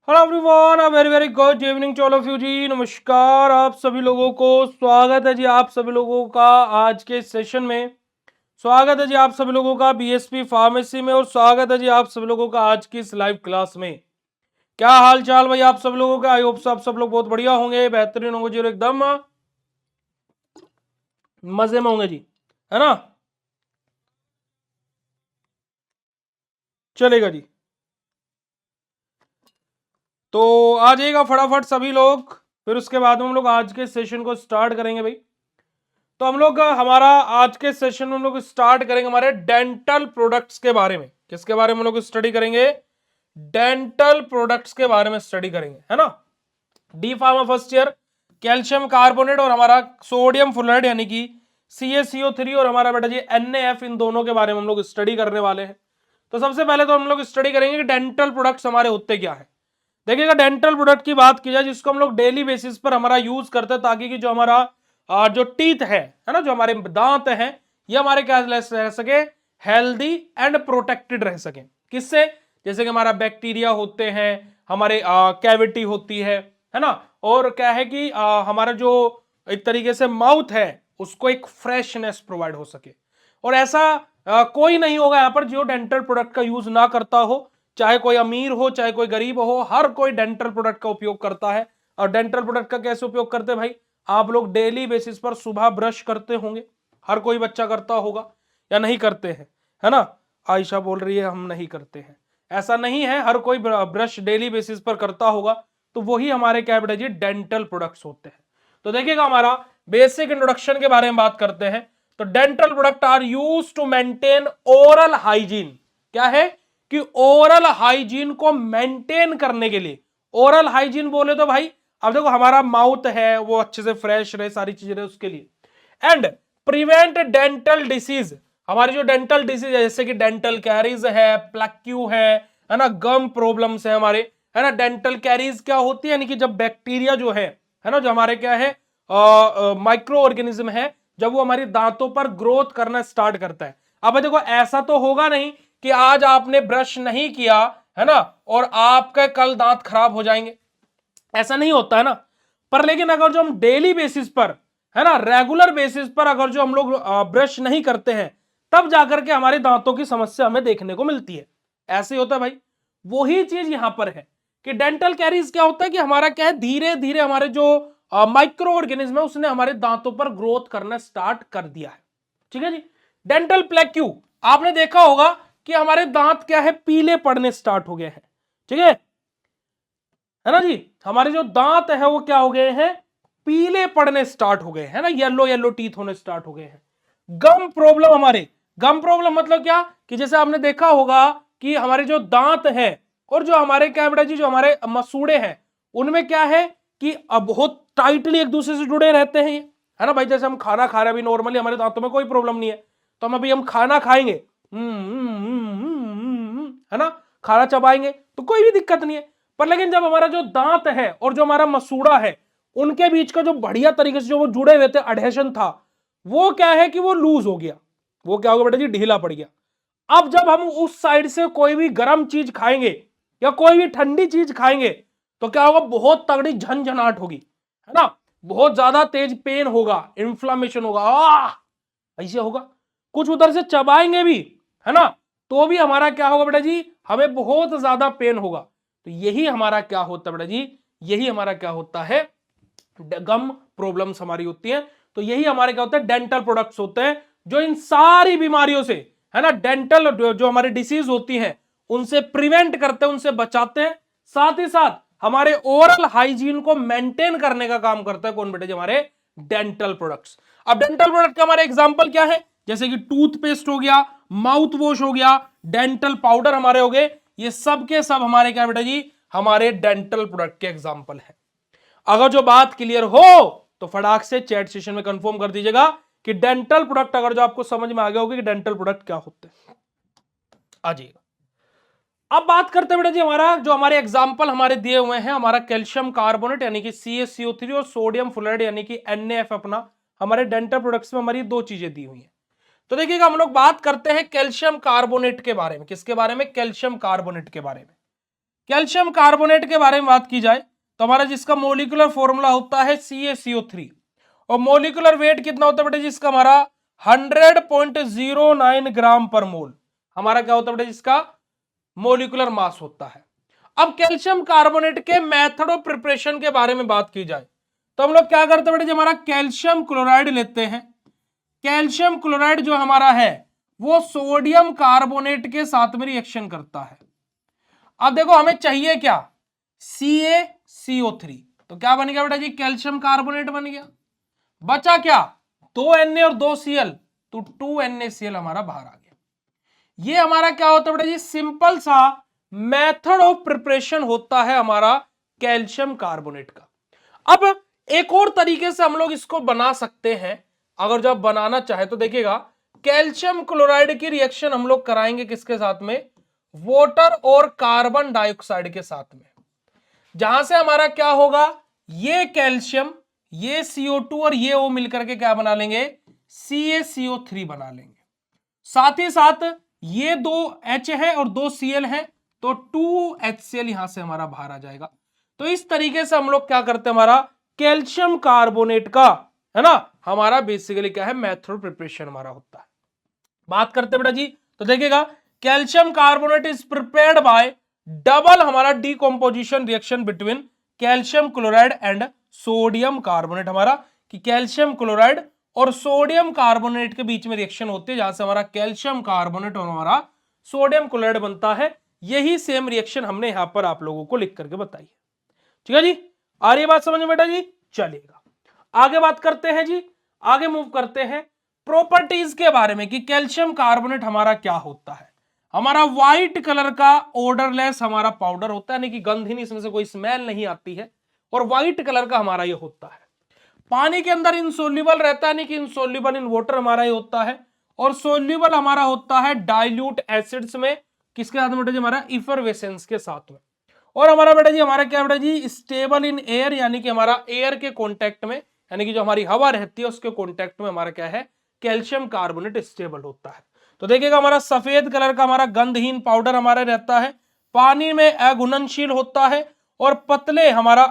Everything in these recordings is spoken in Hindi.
Hello everyone, a very very good evening to all of you ji. नमस्कार आप सभी लोगों को। स्वागत है जी आप सभी लोगों का आज के सेशन में। स्वागत है जी आप सभी लोगों का बीएसपी फार्मेसी में, और स्वागत है जी आप सभी लोगों का आज की इस लाइव क्लास में। क्या हाल चाल भाई आप सब लोगों का? आई होप आप सब लोग बहुत बढ़िया होंगे, बेहतरीन होंगे जी, और एकदम मजे में होंगे जी, है ना? चलेगा जी। तो आ जाइएगा फटाफट सभी लोग, फिर उसके बाद हम लोग आज के सेशन को स्टार्ट करेंगे भाई। तो हम लोग हमारा आज के सेशन में हम लोग स्टार्ट करेंगे हमारे डेंटल प्रोडक्ट्स के बारे में। किसके बारे में हम लोग स्टडी करेंगे? डेंटल प्रोडक्ट्स के बारे में स्टडी करेंगे, है ना? D pharma first year, calcium carbonate और हमारा सोडियम फ्लोराइड यानी कि CaCO3 और हमारा बेटा जी NaF, इन दोनों के बारे में हम लोग स्टडी करने वाले हैं। तो सबसे पहले तो हम लोग स्टडी करेंगे कि डेंटल प्रोडक्ट्स हमारे होते क्या है। देखिएगा, डेंटल प्रोडक्ट की बात की जाए जिसको हम लोग डेली बेसिस पर हमारा यूज करते हैं, ताकि कि जो हमारा जो टीथ है ना, जो हमारे दांत हैं, ये हमारे क्या रह सके, हेल्दी एंड प्रोटेक्टेड रह सके। किससे? जैसे कि हमारा बैक्टीरिया होते हैं, हमारे कैविटी होती है ना, और क्या है कि हमारा जो एक तरीके से माउथ है उसको एक फ्रेशनेस प्रोवाइड हो सके। और ऐसा कोई नहीं होगा यहाँ पर जो डेंटल प्रोडक्ट का यूज ना करता हो, चाहे कोई अमीर हो चाहे कोई गरीब हो, हर कोई डेंटल प्रोडक्ट का उपयोग करता है। और डेंटल प्रोडक्ट का कैसे उपयोग करते हैं भाई? आप लोग डेली बेसिस पर सुबह ब्रश करते होंगे, हर कोई बच्चा करता होगा या नहीं करते हैं, है ना? आयशा बोल रही है हम नहीं करते हैं। ऐसा नहीं है, हर कोई ब्रश डेली बेसिस पर करता होगा। तो वही हमारे क्या बेटा जी डेंटल प्रोडक्ट्स होते हैं। तो देखिएगा, हमारा बेसिक इंट्रोडक्शन के बारे में बात करते हैं। तो dental product are use to maintain oral hygiene. क्या है कि ओरल हाइजीन को मेंटेन करने के लिए, ओरल हाइजीन बोले तो भाई अब देखो हमारा माउथ है वो अच्छे से फ्रेश रहे, सारी चीजें रहे उसके लिए। एंड प्रिवेंट डेंटल डिसीज, हमारी जो डेंटल डिसीज है जैसे कि डेंटल कैरीज है, प्लैक्यू है ना, गम प्रॉब्लम्स है हमारे, है ना। डेंटल कैरीज क्या होती है? यानी कि जब बैक्टीरिया जो है ना, जो हमारे क्या है माइक्रो ऑर्गेनिज्म है, जब वो हमारी दांतों पर ग्रोथ करना स्टार्ट करता है। अब देखो, ऐसा तो होगा नहीं कि आज आपने ब्रश नहीं किया, है ना, और आपके कल दांत खराब हो जाएंगे। ऐसा नहीं होता है ना। पर लेकिन अगर जो हम डेली बेसिस पर, है ना, रेगुलर बेसिस पर अगर जो हम लोग ब्रश नहीं करते हैं, तब जाकर के हमारे दांतों की समस्या हमें देखने को मिलती है। ऐसे होता है भाई। वही चीज यहां पर है कि डेंटल कैरीज क्या होता है कि हमारा क्या है, धीरे धीरे हमारे जो माइक्रो ऑर्गेनिज्म है उसने हमारे दांतों पर ग्रोथ करना स्टार्ट कर दिया है। ठीक है जी। डेंटल प्लेक्यू, आपने देखा होगा कि हमारे दांत क्या है, पीले पड़ने स्टार्ट हो गए हैं। ठीक है ना जी। हमारे जो दांत है वो क्या हो गए हैं, पीले पड़ने स्टार्ट हो गए हैं ना, येलो येलो टीथ होने स्टार्ट हो गए हैं। गम प्रॉब्लम, हमारे गम प्रॉब्लम मतलब क्या कि जैसे आपने देखा होगा कि हमारे जो दांत हैं और जो हमारे क्या बेटा जी, जो हमारे मसूड़े हैं, उनमें क्या है कि अब बहुत टाइटली एक दूसरे से जुड़े रहते हैं ये, है ना भाई। जैसे हम खाना खा रहे हैं अभी, नॉर्मली हमारे दांतों में कोई प्रॉब्लम नहीं है, तो हम खाना खाएंगे, है ना, खाना चबाएंगे तो कोई भी दिक्कत नहीं है। पर लेकिन जब हमारा जो दांत है और जो हमारा मसूड़ा है, उनके बीच का जो बढ़िया तरीके से जो वो जुड़े हुए थे, अडहेशन था, वो क्या है कि वो लूज हो गया। वो क्या हो गया बेटा जी, ढीला पड़ गया। अब जब हम उस साइड से कोई भी गर्म चीज खाएंगे या कोई भी ठंडी चीज खाएंगे, तो क्या होगा, बहुत तगड़ी झंझनाहट होगी, है ना, बहुत ज्यादा तेज पेन होगा, इन्फ्लामेशन होगा, ऐसे होगा। कुछ उधर से चबाएंगे भी, है ना, तो भी हमारा क्या होगा बेटा जी, हमें बहुत ज्यादा पेन होगा। तो यही हमारा क्या होता है बेटा जी, यही हमारा क्या होता है, गम प्रॉब्लम्स हमारी होती है। तो यही हमारे क्या होता है, डेंटल प्रोडक्ट्स होते हैं जो इन सारी बीमारियों से, है ना, डेंटल जो हमारी डिसीज होती हैं उनसे प्रिवेंट करते हैं, उनसे बचाते हैं। साथ ही साथ हमारे ओरल हाइजीन को मेंटेन करने का काम करता है कौन बेटे जी, हमारे डेंटल प्रोडक्ट्स। अब डेंटल प्रोडक्ट का हमारे एग्जांपल क्या है? जैसे कि टूथपेस्ट हो गया, माउथ वॉश हो गया, डेंटल पाउडर हमारे हो गए, ये सब के सब हमारे क्या बेटा जी, हमारे डेंटल प्रोडक्ट के एग्जांपल है। अगर जो बात क्लियर हो तो फटाक से चैट सेशन में कंफर्म कर दीजिएगा कि डेंटल प्रोडक्ट अगर जो आपको समझ में आ गया होगा कि डेंटल प्रोडक्ट क्या होते हैं। आ जाइएगा। अब बात करते हैं बेटा जी, हमारा जो हमारे एग्जांपल हमारे दिए हुए हैं, हमारा कैल्शियम कार्बोनेट यानी कि CaCO3 और सोडियम फ्लोराइड यानी कि NaF, अपना हमारे डेंटल प्रोडक्ट्स में हमारी दो चीजें दी हुई हैं। तो देखिएगा, हम लोग बात करते हैं कैल्शियम कार्बोनेट के बारे में। किसके बारे में? कैल्शियम कार्बोनेट के बारे में। कैल्शियम कार्बोनेट के बारे में बात की जाए तो हमारा जिसका मोलिकुलर फॉर्मूला होता है CaCO3 और मोलिकुलर वेट कितना होता है बेटा जिसका हमारा 100.09 ग्राम पर मोल हमारा क्या होता है बेटा जिसका मोलिकुलर मास होता है। अब कैल्शियम कार्बोनेट के मेथड ऑफ प्रिपरेशन के बारे में बात की जाए तो हम लोग क्या करते हैं बेटा जो हमारा कैल्शियम क्लोराइड लेते हैं। कैल्शियम क्लोराइड जो हमारा है वो सोडियम कार्बोनेट के साथ में रिएक्शन करता है। अब देखो हमें चाहिए क्या CaCO3 तो क्या बन गया बेटा जी कैल्शियम कार्बोनेट बन गया। बचा क्या 2Na और 2Cl तो 2NaCl हमारा बाहर आ गया। ये हमारा क्या होता है बेटा जी सिंपल सा मेथड ऑफ प्रिपरेशन होता है हमारा कैल्शियम कार्बोनेट का। अब एक और तरीके से हम लोग इसको बना सकते हैं अगर जब बनाना चाहे तो देखिएगा कैल्शियम क्लोराइड की रिएक्शन हम लोग कराएंगे किसके साथ में वाटर और कार्बन डाइऑक्साइड के साथ में जहां से हमारा क्या होगा ये कैल्शियम ये CO2 और ये O मिलकर के क्या बना लेंगे CaCO3 बना लेंगे। साथ ही साथ ये 2 H है और 2 Cl है तो 2HCl यहां से हमारा बाहर आ जाएगा। तो इस तरीके से हम लोग क्या करते हैं हमारा कैल्शियम कार्बोनेट का है ना हमारा बेसिकली क्या है मेथड प्रिपरेशन हमारा होता है। बात करते हैं बेटा जी तो देखिएगा calcium carbonate is prepared by double हमारा decomposition reaction between calcium chloride and sodium carbonate हमारा कि कैल्शियम क्लोराइड और सोडियम कार्बोनेट के बीच में रिएक्शन होती है जहां से हमारा कैल्शियम कार्बोनेट और हमारा सोडियम क्लोराइड बनता है। यही सेम रिएक्शन हमने यहां पर आप लोगों को लिख करके बताई है। ठीक है जी आ रही है बात समझ में बेटा जी। चलिएगा आगे बात करते हैं जी आगे मूव करते हैं प्रॉपर्टीज के बारे में कि कैल्शियम कार्बोनेट हमारा क्या होता है। हमारा व्हाइट कलर का ऑर्डरलेस हमारा पाउडर होता है यानी कि गंध ही नहीं इसमें से कोई स्मेल नहीं आती है और व्हाइट कलर का हमारा ये होता है। पानी के अंदर इनसोल्यूबल रहता है नहीं कि इनसोल्यूबल इन वाटर हमारा ये होता है और सोल्यूबल हमारा होता है डाइल्यूट एसिड्स में किसके साथ में बेटा जी हमारा इफरवेसेंस के साथ में। और हमारा बेटा जी हमारा क्या बेटा जी स्टेबल इन एयर यानी कि हमारा एयर के कांटेक्ट में यानी कि जो हमारी हवा रहती है उसके कांटेक्ट में हमारा क्या है कैल्शियम कार्बोनेट स्टेबल होता है। तो देखिएगा हमारा सफेद कलर का हमारा गंधहीन पाउडर हमारा रहता है पानी में अघुलनशील होता है और पतले हमारा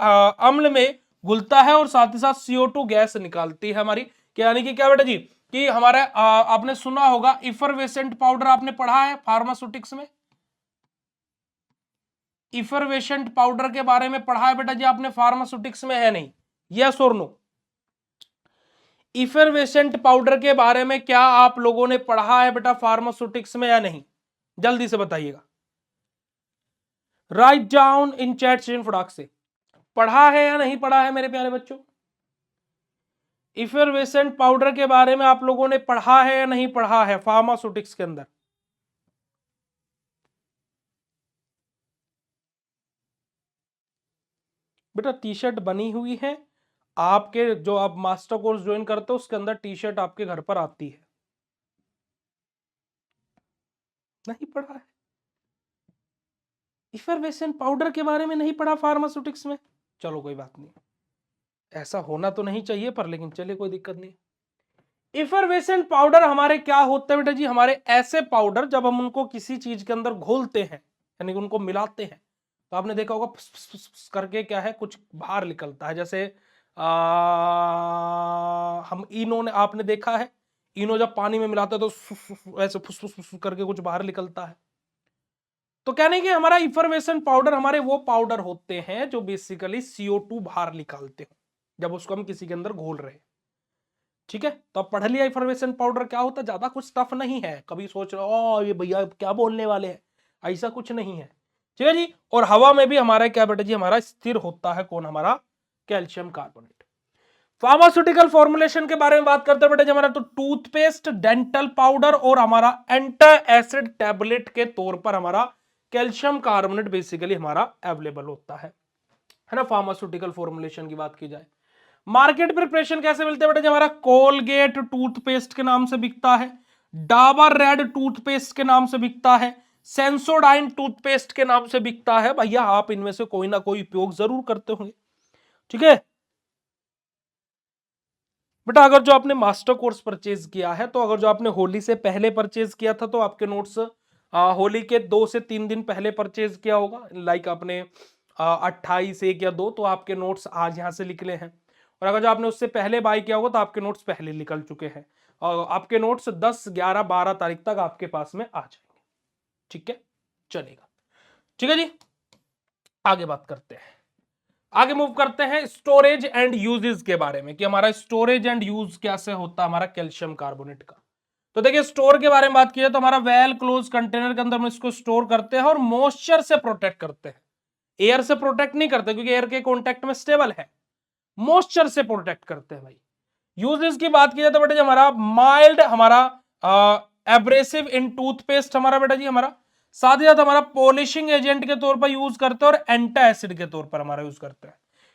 अम्ल में घुलता है और साथ ही साथ CO2 गैस निकालती है हमारी यानी कि क्या बेटा जी कि हमारा आपने सुना होगा इफरवेसेंट पाउडर आपने पढ़ा है फार्मास्यूटिक्स में इफरवेसेंट पाउडर के बारे में पढ़ा है बेटा जी आपने फार्मास्यूटिक्स में है नहीं यस और नो इफरवेसेंट पाउडर के बारे में क्या आप लोगों ने पढ़ा है बेटा फार्मास्यूटिक्स में या नहीं जल्दी से बताइएगा right down in chat session फटाक से पढ़ा है या नहीं पढ़ा है मेरे प्यारे बच्चों। इफरवेसेंट पाउडर के बारे में आप लोगों ने पढ़ा है या नहीं पढ़ा है फार्मास्यूटिक्स के अंदर। बेटा टी शर्ट बनी हुई है आपके जो आप मास्टर कोर्स ज्वाइन करते हो उसके अंदर टी शर्ट आपके घर पर आती है नहीं पढ़ा है इफरवेसेंट पाउडर के बारे में नहीं पढ़ा फार्मास्यूटिक्स में। चलो कोई बात नहीं ऐसा होना तो नहीं चाहिए पर लेकिन चलिए कोई दिक्कत नहीं। इफरवेसेंट पाउडर हमारे क्या होते हैं बेटा जी हमारे ऐसे पाउडर जब हम उनको किसी चीज के अंदर घोलते हैं यानी उनको मिलाते हैं तो आपने देखा होगा फुस फुस फुस फुस करके क्या है कुछ बाहर निकलता है जैसे हम इनो ने आपने देखा है इनो जब पानी में मिलाते हैं तो ऐसे फुस फुस फुस करके कुछ बाहर निकलता है। तो कहने कि हमारा इफरवेसेंट पाउडर हमारे वो पाउडर होते हैं जो बेसिकली CO2 बाहर निकालते हैं जब उसको हम किसी के अंदर घोल रहे हैं। ठीक है तो अब पढ़ लिया इफरवेसेंट पाउडर क्या होता है ज्यादा कुछ टफ नहीं है कभी सोच रहे हो ये भैया क्या बोलने वाले हैं ऐसा कुछ नहीं है। ठीक है जी और हवा में भी हमारा क्या बेटा जी हमारा स्थिर होता है कौन हमारा कैल्शियम कार्बोनेट। फार्मास्यूटिकल फॉर्मुलेशन के बारे में बात करते हैं बेटा जी हमारा तो टूथपेस्ट डेंटल पाउडर और हमारा एंटा एसिड टैबलेट के तौर पर हमारा कैल्शियम कार्बोनेट बेसिकली हमारा अवेलेबल होता है ना फार्मास्यूटिकल फॉर्मुलेशन की बात की जाए। मार्केट प्रिपरेशन कैसे मिलते हैं बेटा जी हमारा कोलगेट टूथपेस्ट के नाम से बिकता है डाबर रेड टूथपेस्ट के नाम से बिकता है सेंसोडाइन टूथपेस्ट के नाम से बिकता है। भैया आप इनमें से कोई ना कोई उपयोग जरूर करते होंगे। ठीक है बेटा अगर जो आपने मास्टर कोर्स परचेज किया है तो अगर जो आपने होली से पहले परचेज किया था तो आपके नोट्स होली के 2 से 3 दिन पहले परचेज किया होगा, लाइक आपने 28 1 या 2, तो आपके नोट्स आज यहाँ से निकले हैं। और अगर जो आपने उससे पहले बाय किया होगा तो आपके नोट्स पहले निकल चुके हैं, और आपके नोट्स 10 11 12 तारीख तक आपके पास में आ जाएंगे। ठीक है, चलेगा। ठीक है जी, आगे बात करते हैं, आगे मूव करते हैं स्टोरेज एंड यूजेस के बारे में, कि हमारा स्टोरेज एंड यूज कैसे होता है हमारा कैल्शियम कार्बोनेट का। तो देखिए, स्टोर के बारे में बात की जाए तो हमारा वेल क्लोज कंटेनर के अंदर हम इसको स्टोर करते हैं और मॉइस्चर से प्रोटेक्ट करते हैं। एयर से प्रोटेक्ट नहीं करते क्योंकि एयर के कांटेक्ट में स्टेबल है, मॉइस्चर से प्रोटेक्ट करते हैं भाई। यूजेस की बात की जाए तो बेटा जी हमारा माइल्ड, हमारा एब्रेसिव इन टूथपेस्ट हमारा बेटा जी हमारा, साथ ही साथ हमारा पॉलिशिंग एजेंट के तौर पर यूज करते हैं और एंटी एसिड के तौर पर हमारा यूज करते हैं।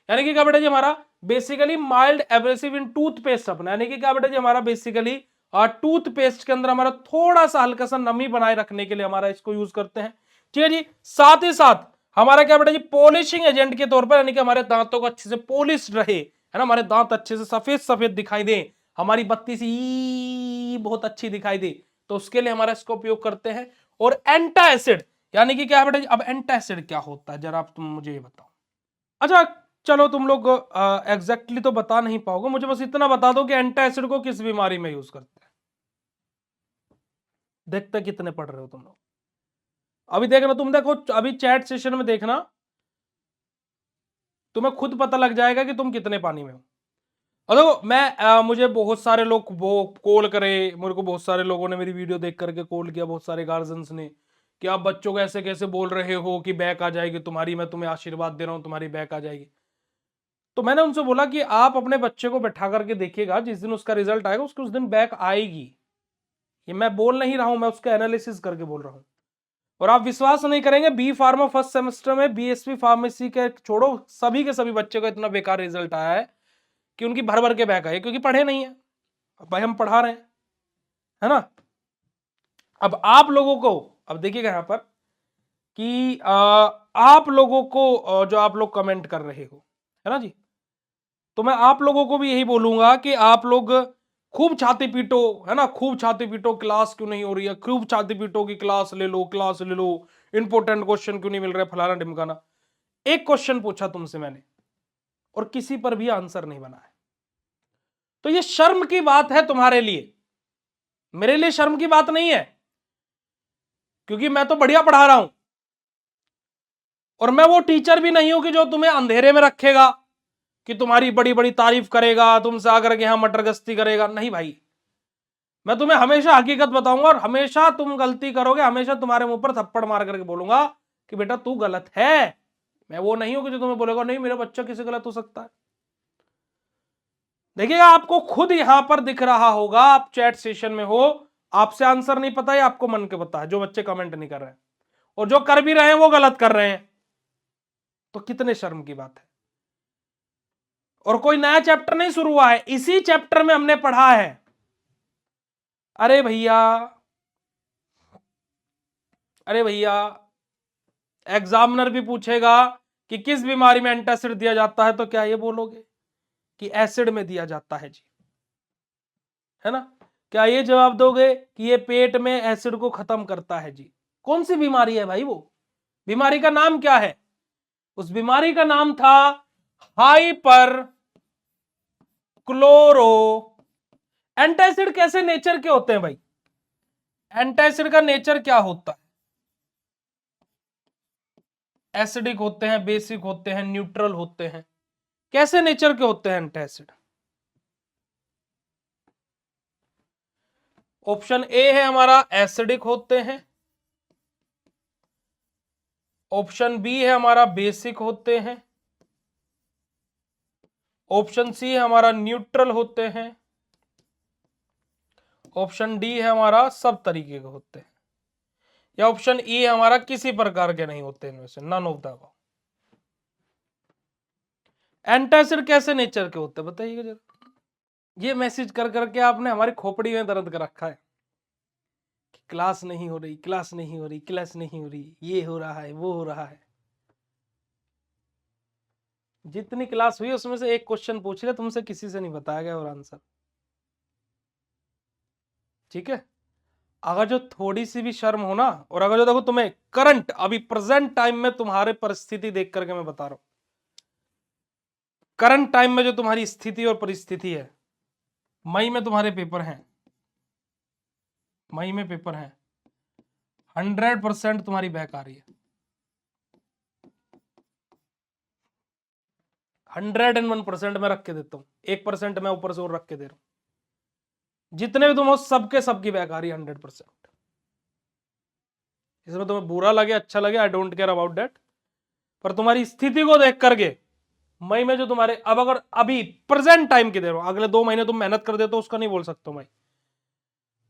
यानी कि क्या बेटा जी हमारा बेसिकली माइल्ड एब्रेसिव इन टूथपेस्ट अपना, यानी कि क्या बेटा जी हमारा बेसिकली टूथपेस्ट के अंदर हमारा थोड़ा सा हल्का सा नमी बनाए रखने के लिए हमारा इसको यूज करते हैं। ठीक है जी, साथ ही साथ हमारा क्या बेटा जी पॉलिशिंग एजेंट के तौर पर, यानी कि हमारे दांतों को अच्छे से पॉलिश रहे, है ना, हमारे दांत अच्छे से सफेद सफेद दिखाई दे, हमारी बत्ती सी बहुत अच्छी दिखाई दे, तो उसके लिए हमारा इसका उपयोग करते हैं। और एंटी एसिड, यानी कि क्या बेटा जी, अब एंटी एसिड क्या होता है जरा आप तुम मुझे ये बताओ। अच्छा चलो, तुम लोग एग्जैक्टली तो बता नहीं पाओगे, मुझे बस इतना बता दो कि एंटी एसिड को किस बीमारी में यूज करते हैं। देखते कितने पढ़ रहे हो तुम लोग, अभी देखना, तुम देखो अभी चैट सेशन में देखना, तुम्हें खुद पता लग जाएगा कि तुम कितने पानी में हो। और देखो मैं मुझे बहुत सारे लोग वो कॉल करे, मेरे को बहुत सारे लोगों ने मेरी वीडियो देख करके कॉल किया, बहुत सारे गार्जियंस ने, कि आप बच्चों को ऐसे कैसे बोल रहे हो कि बैक आ जाएगी तुम्हारी, मैं तुम्हें आशीर्वाद दे रहा हूं तुम्हारी बैक आ जाएगी। तो मैंने उनसे बोला कि आप अपने बच्चे को बैठा करके देखिएगा, जिस दिन उसका रिजल्ट आएगा उसके उस दिन बैक आएगी। ये मैं बोल नहीं रहा हूं, मैं उसका एनालिसिस करके बोल रहा हूं। और आप विश्वास नहीं करेंगे, बी फार्मा फर्स्ट सेमेस्टर में बीएसपी फार्मेसी के छोड़ो, सभी के सभी बच्चे को इतना बेकार रिजल्ट आया है कि उनकी भर भर के बैक आए, क्योंकि पढ़े नहीं है। अब भाई हम पढ़ा रहे हैं, है ना। अब आप लोगों को, अब देखिएगा यहां पर कि आप लोगों को जो आप लोग कमेंट कर रहे हो, है ना जी, तो मैं आप लोगों को भी यही बोलूंगा कि आप लोग खूब छाती पीटो, है ना, खूब छाती पीटो, क्लास क्यों नहीं हो रही है, खूब छाती पीटो की क्लास ले लो, क्लास ले लो, इंपॉर्टेंट क्वेश्चन क्यों नहीं मिल रहा है, फलाना ढिमकाना। एक क्वेश्चन पूछा तुमसे मैंने और किसी पर भी आंसर नहीं बना है, तो ये शर्म की बात है तुम्हारे लिए, मेरे लिए शर्म की बात नहीं है, क्योंकि मैं तो बढ़िया पढ़ा रहा हूं। और मैं वो टीचर भी नहीं हूं कि जो तुम्हें अंधेरे में रखेगा, कि तुम्हारी बड़ी बड़ी तारीफ करेगा, तुमसे आकर के यहां मटर गश्ती करेगा, नहीं भाई। मैं तुम्हें हमेशा हकीकत बताऊंगा और हमेशा तुम गलती करोगे, हमेशा तुम्हारे मुंह पर थप्पड़ मार करके बोलूंगा कि बेटा तू गलत है। मैं वो नहीं हूं कि जो तुम्हें बोलेगा नहीं मेरा बच्चा किसी गलत हो सकता है। देखिएगा, आपको खुद यहां पर दिख रहा होगा, आप चैट सेशन में हो, आपसे आंसर नहीं पता है, आपको मन के पता है, जो बच्चे कमेंट नहीं कर रहे हैं, और जो कर भी रहे हैं वो गलत कर रहे हैं, तो कितने शर्म की बात है। और कोई नया चैप्टर नहीं शुरू हुआ है, इसी चैप्टर में हमने पढ़ा है। अरे भैया, अरे भैया, एग्जामिनर भी पूछेगा कि किस बीमारी में एंटासिड दिया जाता है, तो क्या ये बोलोगे कि एसिड में दिया जाता है जी, है ना। क्या ये जवाब दोगे कि ये पेट में एसिड को खत्म करता है जी। कौन सी बीमारी है भाई, वो बीमारी का नाम क्या है, उस बीमारी का नाम था हाइपर क्लोरो। एंटासिड कैसे नेचर के होते हैं भाई, एंटासिड का नेचर क्या होता है, एसिडिक होते हैं, बेसिक होते हैं, न्यूट्रल होते हैं, कैसे नेचर के होते हैं एंटासिड। ऑप्शन ए है हमारा एसिडिक होते हैं, ऑप्शन बी है हमारा बेसिक होते हैं, ऑप्शन सी है हमारा न्यूट्रल होते हैं, ऑप्शन डी है हमारा सब तरीके के होते हैं, या ऑप्शन ई है हमारा किसी प्रकार के नहीं होते इनमें से, none of the above. Antacid कैसे नेचर के होते हैं बताइएगा जरा। ये मैसेज कर करके आपने हमारी खोपड़ी में दर्द कर रखा है कि क्लास नहीं हो रही, क्लास नहीं हो रही, क्लास नहीं हो रही, ये हो रहा है, वो हो रहा है। जितनी क्लास हुई उसमें से एक क्वेश्चन पूछ लिया तुमसे, किसी से नहीं बताया गया और आंसर। ठीक है, अगर जो थोड़ी सी भी शर्म हो ना, और अगर जो देखो तुम्हें करंट अभी प्रेजेंट टाइम में तुम्हारे परिस्थिति देख करके मैं बता रहा हूं, करंट टाइम में जो तुम्हारी स्थिति और परिस्थिति है, मई में तुम्हारे पेपर हैं, मई में पेपर हैं, 100% तुम्हारी बैक आ रही है, 101% मैं रख के देता हूं, 1% मैं ऊपर से और रख के दे रहा हूं, जितने भी तुम हो सबके सबकी बैक आ रही है 100%। इसमें तुम्हें बुरा लगे अच्छा लगे, I don't care about that, पर तुम्हारी स्थिति को देख करके मई में जो तुम्हारे, अब अगर अभी प्रेजेंट टाइम की दे रहा हूं, अगले 2 महीने तुम मेहनत कर देते हो उसका नहीं बोल सकता मैं,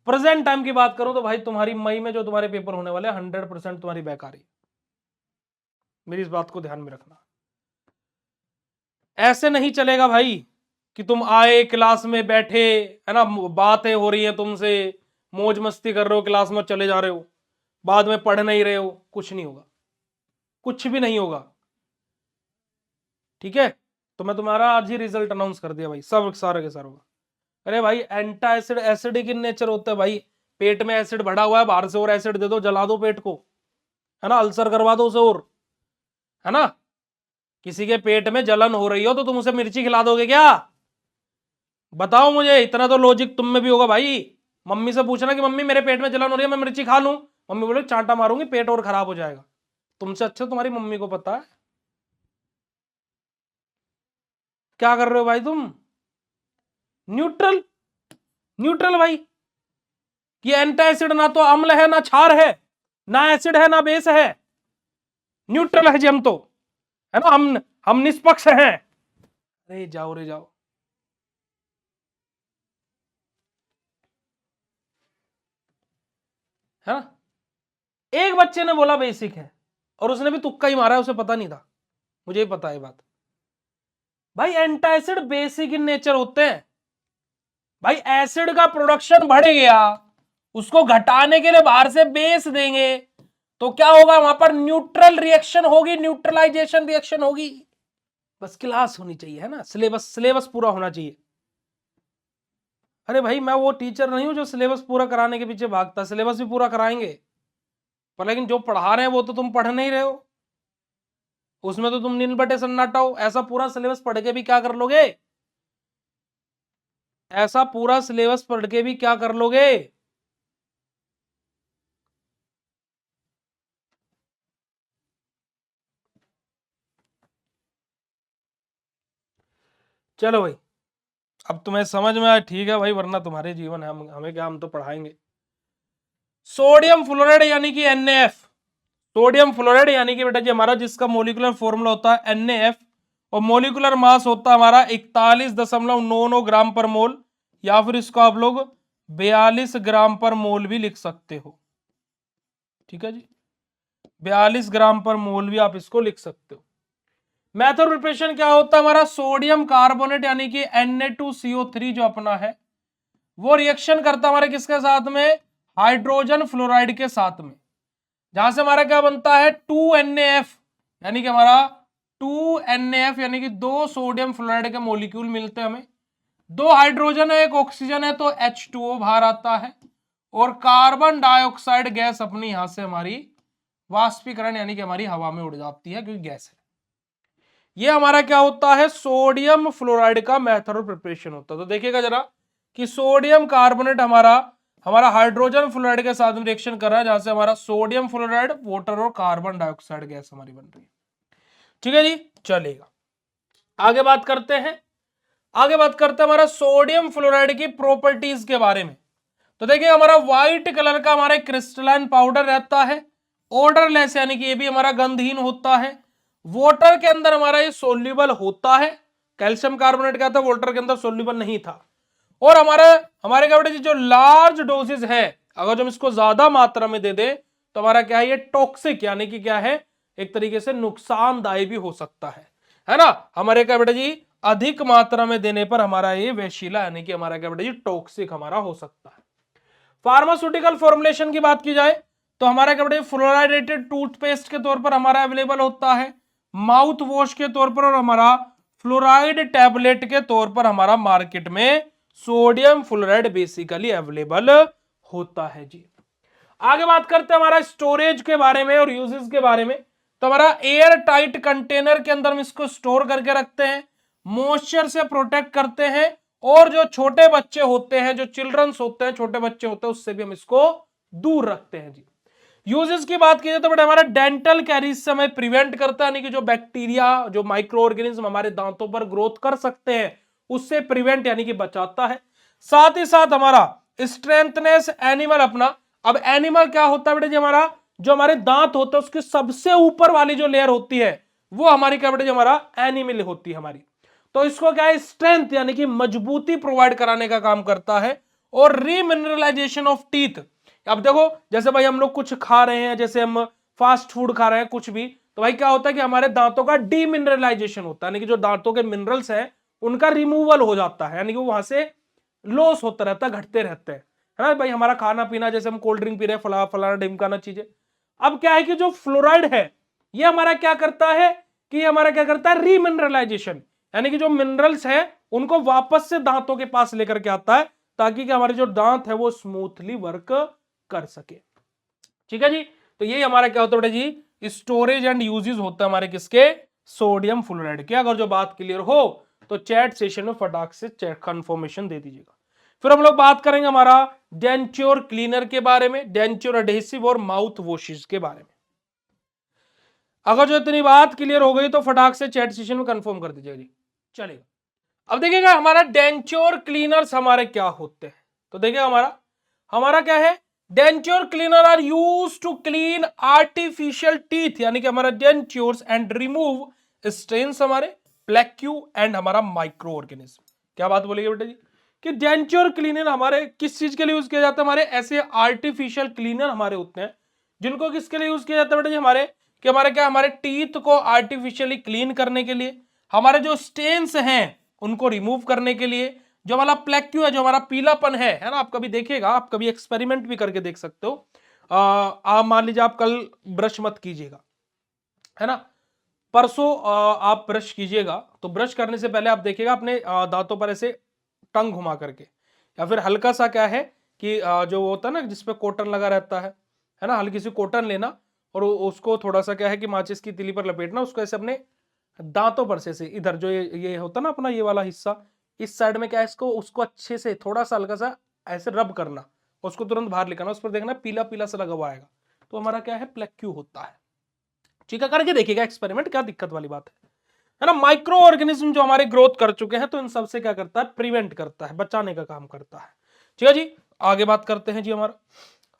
प्रेजेंट टाइम की बात करूं तो भाई तुम्हारी मई में जो तुम्हारे पेपर होने वाले 100% तुम्हारी बैक आ रही है। मेरी इस बात को ध्यान में रखना, ऐसे नहीं चलेगा भाई कि तुम आए क्लास में बैठे, है ना, बातें हो रही है तुमसे, मौज मस्ती कर रहे हो, क्लास में चले जा रहे हो, बाद में पढ़ नहीं रहे हो, कुछ नहीं होगा, कुछ भी नहीं होगा। ठीक है, तो मैं तुम्हारा आज ही रिजल्ट अनाउंस कर दिया भाई, सब सारे के सारे होगा। अरे भाई एंटा एसिड एसिडिक इन नेचर होता है भाई, पेट में एसिड भरा हुआ है, बाहर से और एसिड दे दो, जला दो पेट को, है ना, अल्सर करवा दो उसे, और है ना, किसी के पेट में जलन हो रही हो तो तुम उसे मिर्ची खिला दोगे क्या? बताओ मुझे, इतना तो लॉजिक तुम में भी होगा भाई। मम्मी से पूछना कि मम्मी मेरे पेट में जलन हो रही है, मैं मिर्ची खा लूं, मम्मी बोले चांटा मारूंगी, पेट और खराब हो जाएगा। तुमसे अच्छा तुम्हारी मम्मी को पता है। क्या कर रहे हो भाई तुम? न्यूट्रल, न्यूट्रल भाई, ये एंटा एसिड ना तो अम्ल है ना क्षार है, ना एसिड है ना बेस है, न्यूट्रल है जी हम तो, है ना, हम निष्पक्ष हैं। अरे जाओ रे जाओ। है ना, एक बच्चे ने बोला बेसिक है और उसने भी तुक्का ही मारा है, उसे पता नहीं था, मुझे ही पता है बात। भाई एंटा एसिड बेसिक इन नेचर होते हैं भाई, एसिड का प्रोडक्शन बढ़ गया, उसको घटाने के लिए बाहर से बेस देंगे तो क्या होगा, वहां पर न्यूट्रल रिएक्शन होगी, न्यूट्रलाइजेशन रिएक्शन होगी। बस क्लास होनी चाहिए, है ना, सिलेबस सिलेबस पूरा होना चाहिए। अरे भाई मैं वो टीचर नहीं हूं जो सिलेबस पूरा कराने के पीछे भागता, सिलेबस भी पूरा कराएंगे, पर लेकिन जो पढ़ा रहे हैं वो तो तुम पढ़ नहीं रहे हो, उसमें तो तुम नील बटे सन्नाटा हो। ऐसा पूरा सिलेबस पढ़ के भी क्या कर लोगे, ऐसा पूरा सिलेबस पढ़ के भी क्या कर लोगे? चलो भाई, अब तुम्हें समझ में आया, ठीक है भाई, वरना तुम्हारे जीवन है, हमें क्या, हम तो पढ़ाएंगे। सोडियम फ्लोराइड यानी कि NaF, सोडियम फ्लोराइड यानी कि बेटा जी हमारा जिसका मोलिकुलर फॉर्मूला होता है NaF, और मोलिकुलर मास होता है हमारा 41.99 ग्राम पर मोल, या फिर इसको आप लोग 42 ग्राम पर मोल भी लिख सकते हो। ठीक है जी, 42 ग्राम पर मोल भी आप इसको लिख सकते हो। मेथड प्रिपरेशन क्या होता है हमारा, सोडियम कार्बोनेट यानी कि Na2CO3 जो अपना है वो रिएक्शन करता है हमारे किसके साथ में, हाइड्रोजन फ्लोराइड के साथ में, जहां से हमारा क्या बनता है 2NaF, यानी कि हमारा 2NaF यानी कि 2 सोडियम फ्लोराइड के मॉलिक्यूल मिलते हैं हमें, 2 हाइड्रोजन है, 1 ऑक्सीजन है, तो H2O बाहर आता है, और कार्बन डाइऑक्साइड गैस अपनी यहां से हमारी वाष्पीकरण यानी कि हमारी हवा में उड़ जाती है क्योंकि गैस है। ये हमारा क्या होता है, सोडियम फ्लोराइड का मेथड ऑफ प्रिपरेशन होता है। तो देखिएगा जरा कि सोडियम कार्बोनेट हमारा हमारा हाइड्रोजन फ्लोराइड के साथ में रिएक्शन कर रहा है, जहां से हमारा सोडियम फ्लोराइड, वाटर और कार्बन डाइऑक्साइड गैस हमारी बन रही है। ठीक है जी, चलेगा, आगे बात करते हैं, आगे बात करते हैं हमारा सोडियम फ्लोराइड की प्रॉपर्टीज के बारे में। तो देखिए हमारा व्हाइट कलर का हमारा क्रिस्टलाइन पाउडर रहता है, ऑर्डरलेस यानी कि ये भी हमारा गंधहीन होता है, वाटर के अंदर हमारा ये सोल्यूबल होता है, कैल्शियम कार्बोनेट क्या था वाटर के अंदर सोल्यूबल नहीं था, और हमारे क्या बेटे जो लार्ज डोजेज है, अगर हम इसको ज्यादा मात्रा में दे दे तो हमारा क्या है, ये टॉक्सिक यानी कि क्या है, एक तरीके से नुकसानदायी भी हो सकता है ना, हमारे क्या बेटा जी अधिक मात्रा में देने पर हमारा ये वैशिला यानी कि हमारा क्या बेटा जी टॉक्सिक हमारा हो सकता है। फार्मास्यूटिकल फॉर्मुलेशन की बात की जाए तो हमारा क्या बेटा फ्लोराइडेटेड टूथपेस्ट के तौर पर हमारा अवेलेबल होता है, माउथ वॉश के तौर पर, और हमारा फ्लोराइड टैबलेट के तौर पर हमारा मार्केट में सोडियम फ्लोराइड बेसिकली अवेलेबल होता है जी। आगे बात करते हैं हमारा स्टोरेज के बारे में और यूजेस के बारे में। तो हमारा एयर टाइट कंटेनर के अंदर हम इसको स्टोर करके रखते हैं, मॉइस्चर से प्रोटेक्ट करते हैं, और जो छोटे बच्चे होते हैं, जो चिल्ड्रंस होते हैं, छोटे बच्चे होते हैं, उससे भी हम इसको दूर रखते हैं जी। यूजेस की बात की जाए तो बेटा हमारा डेंटल कैरीज से हमें प्रिवेंट करता है, यानी कि जो बैक्टीरिया, जो माइक्रो ऑर्गेनिज्म हमारे दांतों पर ग्रोथ कर सकते हैं उससे प्रिवेंट यानी कि बचाता है। साथ ही साथ हमारा स्ट्रेंथनेस एनिमल अपना, अब एनिमल क्या होता है बेटा जी, हमारा जो हमारे दांत होता है उसकी सबसे ऊपर वाली जो लेयर होती है वो हमारी क्या बेटा जी, हमारा एनिमल होती है हमारी। तो इसको क्या है, स्ट्रेंथ यानी कि मजबूती प्रोवाइड कराने का काम करता है। और रीमिनरलाइजेशन ऑफ टीथ, अब देखो जैसे भाई हम लोग कुछ खा रहे हैं, जैसे हम फास्ट फूड खा रहे हैं कुछ भी, तो भाई क्या होता है कि हमारे दांतों का डीमिनरलाइजेशन होता है, यानी कि जो दांतों के मिनरल्स हैं उनका रिमूवल हो जाता है, यानी कि वो वहां से लॉस होता रहता है, घटते रहते हैं, है ना भाई। हमारा खाना पीना, जैसे हम कोल्ड ड्रिंक पी रहे हैं, फलाना ढिमकाना चीजें, अब क्या है कि जो फ्लोराइड है ये हमारा क्या करता है कि हमारा क्या करता है, रीमिनरलाइजेशन, यानी कि जो मिनरल्स है उनको वापस से दांतों के पास लेकर के आता है, ताकि कि हमारे जो दांत है वो स्मूथली वर्क कर सके। ठीक है जी। तो यही हमारा क्या होता है बेटा जी, स्टोरेज एंड यूजेस होता है हमारे किसके, सोडियम फ्लोराइड के। अगर जो बात क्लियर हो तो चैट सेशन में फटाक से चैट कंफर्मेशन दे दीजिएगा। फिर हम लोग बात करेंगे हमारा डेंच्योर क्लीनर के बारे में, डेंच्योर एडहेसिव और माउथ वॉशेस के बारे में। अगर जो इतनी बात क्लियर हो गई तो फटाक से चैट सेशन में कंफर्म कर दीजिएगा जी, चलेगा। अब देखिएगा हमारा डेंच्योर क्लीनर्स हमारे क्या होते हैं, तो देखिएगा हमारा हमारा क्या है, denture cleaner are use to clean artificial teeth, यानी कि हमारा डेंच्योर्स एंड रिमूव स्टेन्स, हमारे प्लेक्यू एंड हमारा माइक्रो ऑर्गेनिज्म। क्या बात बोलेगी बेटा जी, कि डेंच्योर क्लीनर हमारे किस चीज के लिए यूज किया जाता है, हमारे ऐसे आर्टिफिशियल क्लीनर हमारे होते हैं जिनको किसके लिए यूज किया जाता है बेटा जी, हमारे कि हमारे क्या, हमारे टीथ को आर्टिफिशियली क्लीन करने के लिए, हमारे जो स्टेन्स हैं उनको रिमूव करने के लिए, जो हमारा प्लेक्यू है, जो हमारा पीलापन है ना, आप कभी देखिएगा, आप कभी एक्सपेरिमेंट भी करके देख सकते हो। आप मान लीजिए आप कल ब्रश मत कीजिएगा, है ना, परसों आप ब्रश कीजिएगा, तो ब्रश करने से पहले आप देखिएगा अपने दांतों पर ऐसे टंग घुमा करके, या फिर हल्का सा क्या है कि जो होता है ना जिसपे कॉटन लगा रहता है ना, हल्की सी कॉटन लेना और उसको थोड़ा सा क्या है कि माचिस की तीली पर लपेटना, उसको ऐसे अपने दांतों पर से इधर जो ये होता है ना अपना ये वाला हिस्सा, इस साइड में क्या है, इसको उसको अच्छे से थोड़ा सा हल्का सा ऐसे रब करना, उसको तुरंत बाहर निकालना, उस पर देखना पीला पीला सा लगा हुआ आएगा, तो हमारा क्या है, प्लेक्यू होता है। ठीक है, करके देखिएगा एक्सपेरिमेंट, क्या दिक्कत वाली बात है ना। माइक्रो ऑर्गेनिज्म जो हमारे ग्रोथ कर चुके हैं तो इन सबसे क्या करता है, प्रिवेंट करता है, बचाने का काम करता है। ठीक है जी, आगे बात करते हैं जी हमारा,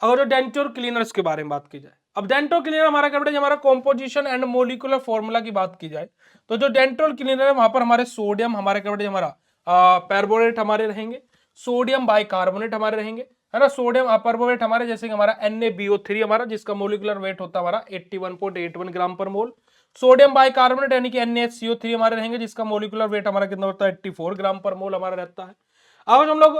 अगर जो डेंटल क्लीनर्स के बारे में बात की जाए, अब डेंटल क्लीनर हमारा क्या बेटा, हमारा कॉम्पोजिशन एंड मोलिकुलर फॉर्मूला की बात की जाए तो जो डेंटल क्लीनर है वहां पर हमारे सोडियम हमारे क्या बेटा, हमारा परबोनेट हमारे रहेंगे, सोडियम बाइकार्बोनेट हमारे रहेंगे, है ना, सोडियम अपरबोनेट हमारे, जैसे कि हमारा NaBO3 हमारा, जिसका मोलिकुलर वेट होता है हमारा 81.81 ग्राम पर मोल, सोडियम बाइकार्बोनेट यानी कि NaCO3 हमारे रहेंगे, जिसका मोलिकुलर वेट हमारा कितना होता है, 84 ग्राम पर मोल हमारा रहता है। अब हम लोग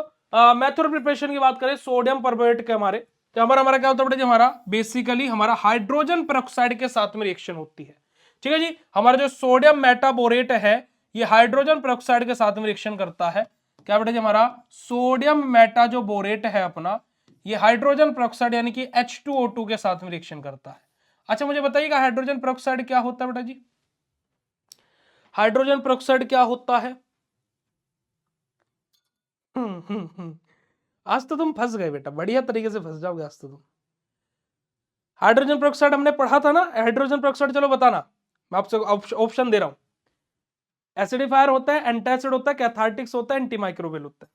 मेथड प्रिपरेशन की बात करें सोडियम परबोनेट के हमारे, तो हमारा क्या होता है बेटा जी, हमारा बेसिकली हमारा हाइड्रोजन पेरोक्साइड के साथ में रिएक्शन होती है। ठीक है जी, हमारा जो सोडियम मेटाबोरेट है ये हाइड्रोजन पेरोक्साइड के साथ में रिएक्शन करता है। क्या बेटा जी, हमारा सोडियम मेटा जो बोरेट है अपना, ये हाइड्रोजन पेरोक्साइड यानी कि H2O2 के साथ में रिएक्शन करता है। अच्छा मुझे बताइएगा हाइड्रोजन पेरोक्साइड क्या होता है बेटा जी, हाइड्रोजन पेरोक्साइड क्या होता है। आज तो तुम फंस गए बेटा, बढ़िया तरीके से फंस जाओगे आज तो तुम। हाइड्रोजन पेरोक्साइड हमने पढ़ा था ना, हाइड्रोजन पेरोक्साइड, चलो बताना, मैं आपसे ऑप्शन दे रहा हूं। एसिडिफायर होता है, एंटासिड होता है, कैथार्टिक्स होता है, एंटी माइक्रोबियल होता है,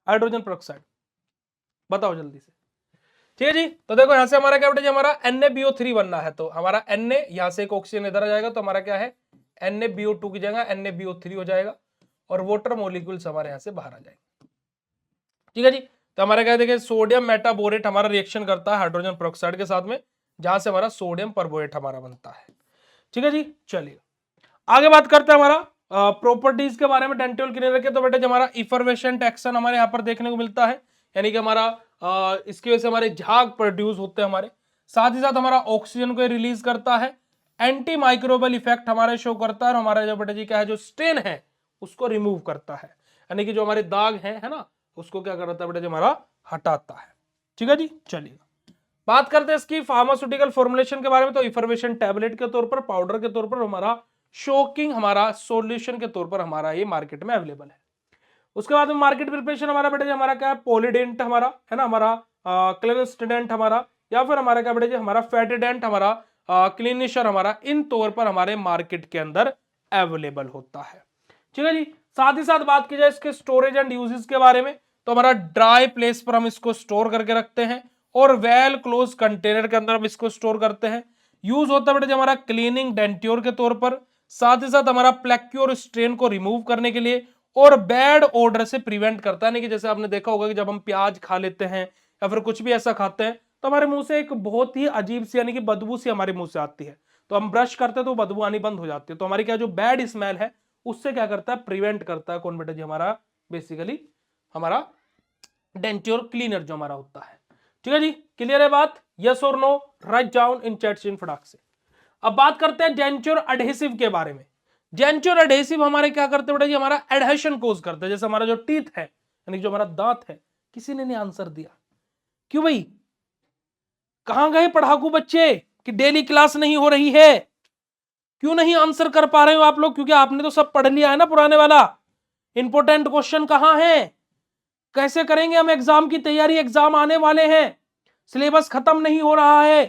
हाइड्रोजन पेरोक्साइड बताओ जल्दी से। ठीक है जी, तो देखो यहां से हमारा क्या बेटा जी, हमारा NaBO3 बनना है, तो हमारा Na यहां से एक ऑक्सीजन इधर आ जाएगा, तो हमारा क्या है, NaBO2 की जगह NaBO3 हो जाएगा, और वाटर मॉलिक्यूल्स हमारे यहां से बाहर आ जाएंगे। ठीक है जी, तो हमारा क्या देखिए, सोडियम मेटाबोरेट हमारा रिएक्शन करता है हाइड्रोजन पेरोक्साइड के साथ में, जहां से हमारा सोडियम परबोरेट हमारा बनता है। ठीक है जी, चलिए आगे बात करते हैं हमारा प्रॉपर्टीज के बारे में डेंटल क्लीनर के। तो बेटा जो हमारा इफर्वेशेंट एक्शन हमारे यहाँ पर देखने को मिलता है, यानी कि हमारा इसकी वजह से हमारे झाग प्रोड्यूस होते हैं हमारे, साथ ही साथ हमारा ऑक्सीजन को रिलीज करता है, एंटी माइक्रोबियल इफेक्ट हमारे शो करता है, और हमारा जो बेटा जी क्या है, जो स्टेन है उसको रिमूव करता है, यानी कि जो हमारे दाग है ना, उसको क्या करता है बेटा जी, हमारा हटाता है। ठीक है जी, चलिए बात करते हैं इसकी फार्मास्यूटिकल फॉर्मुलेशन के बारे में, तो इफर्वेशन टैबलेट के तौर पर, पाउडर के तौर पर, हमारा शोकिंग, हमारा सॉल्यूशन के तौर पर हमारा ये मार्केट में अवेलेबल है। उसके बाद में मार्केट प्रिपरेशन हमारा बेटे हमारा क्या है, पॉलीडेंट हमारा है ना, हमारा क्लिनिस्टेडेंट हमारा, या फिर हमारा क्या बेटे हमारा फेटिडेंट, हमारा क्लिनिशर हमारा, इन तौर पर हमारे मार्केट के अंदर अवेलेबल होता है। ठीक है जी। साथ ही साथ बात की जाए इसके स्टोरेज एंड यूजेस के बारे में, तो हमारा ड्राई प्लेस पर हम इसको स्टोर करके रखते हैं और वेल क्लोज कंटेनर के अंदर हम इसको स्टोर करते हैं। यूज होता है बेटा हमारा क्लीनिंग डेंट्योर के तौर पर, साथ ही साथ हमारा प्लेक्यू और स्ट्रेन को रिमूव करने के लिए, और बैड ऑर्डर से प्रिवेंट करता है। नहीं कि जैसे आपने देखा होगा कि जब हम प्याज खा लेते हैं या फिर कुछ भी ऐसा खाते हैं तो हमारे मुंह से एक बहुत ही अजीब सी यानी कि बदबू सी हमारे मुंह से आती है, तो हम ब्रश करते हैं तो बदबू आनी बंद हो जाती है। तो हमारी क्या जो बैड स्मेल है उससे क्या करता है, प्रिवेंट करता है कौन बेटा जी, हमारा बेसिकली हमारा डेंट्योर क्लीनर जो हमारा होता है। ठीक है जी, क्लियर है बात? यस और no, write down in chat सीन फटाक से। अब बात करते हैं डेंट्योर एडहेसिव के बारे में। डेंट्योर एडहेसिव हमारे क्या करते हैं बेटा जी, हमारा एडहेशन कोज करते हैं। जैसे हमारा जो टीथ है यानी जो हमारा दांत है, किसी ने नहीं आंसर दिया, क्यों भाई? कहां गए पढ़ाकू बच्चे कि डेली क्लास नहीं हो रही है? क्यों नहीं आंसर कर पा रहे हो आप लोग? क्योंकि आपने तो सब पढ़ लिया है ना पुराने वाला। इंपोर्टेंट क्वेश्चन कहां है? कैसे करेंगे हम एग्जाम की तैयारी? एग्जाम आने वाले हैं, सिलेबस खत्म नहीं हो रहा है,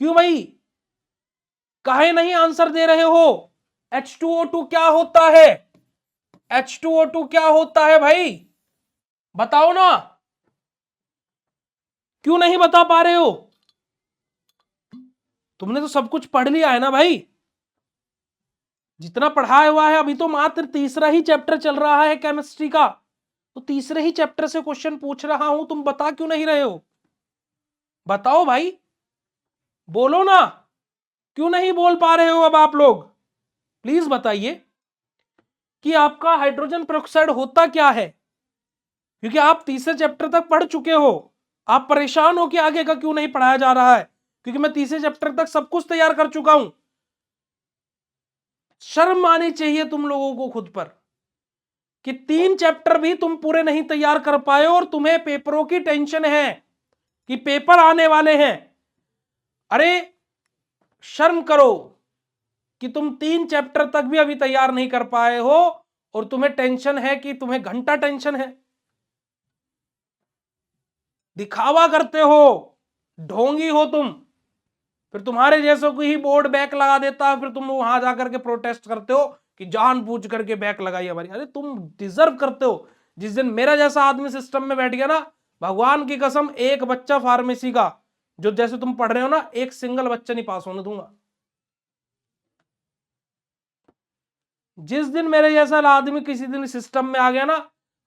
क्यों भाई? काहे नहीं आंसर दे रहे हो? H2O2 क्या होता है? H2O2 क्या होता है भाई? बताओ ना, क्यों नहीं बता पा रहे हो? तुमने तो सब कुछ पढ़ लिया है ना भाई, जितना पढ़ाया हुआ है। अभी तो मात्र तीसरा ही चैप्टर चल रहा है केमिस्ट्री का, तो तीसरे ही चैप्टर से क्वेश्चन पूछ रहा हूं, तुम बता क्यों नहीं रहे हो? बताओ भाई, बोलो ना, क्यों नहीं बोल पा रहे हो अब आप लोग? प्लीज बताइए कि आपका हाइड्रोजन पेरोक्साइड होता क्या है, क्योंकि आप तीसरे चैप्टर तक पढ़ चुके हो। आप परेशान हो कि आगे का क्यों नहीं पढ़ाया जा रहा है, क्योंकि मैं तीसरे चैप्टर तक सब कुछ तैयार कर चुका हूं। शर्म आनी चाहिए तुम लोगों को खुद पर कि 3 चैप्टर भी तुम पूरे नहीं तैयार कर पाए और तुम्हें पेपरों की टेंशन है कि पेपर आने वाले हैं। अरे शर्म करो कि तुम 3 चैप्टर तक भी अभी तैयार नहीं कर पाए हो और तुम्हें टेंशन है कि तुम्हें घंटा टेंशन है। दिखावा करते हो, ढोंगी हो तुम। फिर तुम्हारे जैसों को ही बोर्ड बैक लगा देता है, फिर तुम वहां जाकर के प्रोटेस्ट करते हो कि जानबूझ करके बैक लगाई हमारी। अरे तुम डिजर्व करते हो। जिस दिन मेरा जैसा आदमी सिस्टम में बैठ गया ना, भगवान की कसम, एक बच्चा फार्मेसी का जो जैसे तुम पढ़ रहे हो ना, एक सिंगल बच्चा नहीं पास होने दूंगा। जिस दिन मेरे जैसा आदमी किसी दिन सिस्टम में आ गया ना,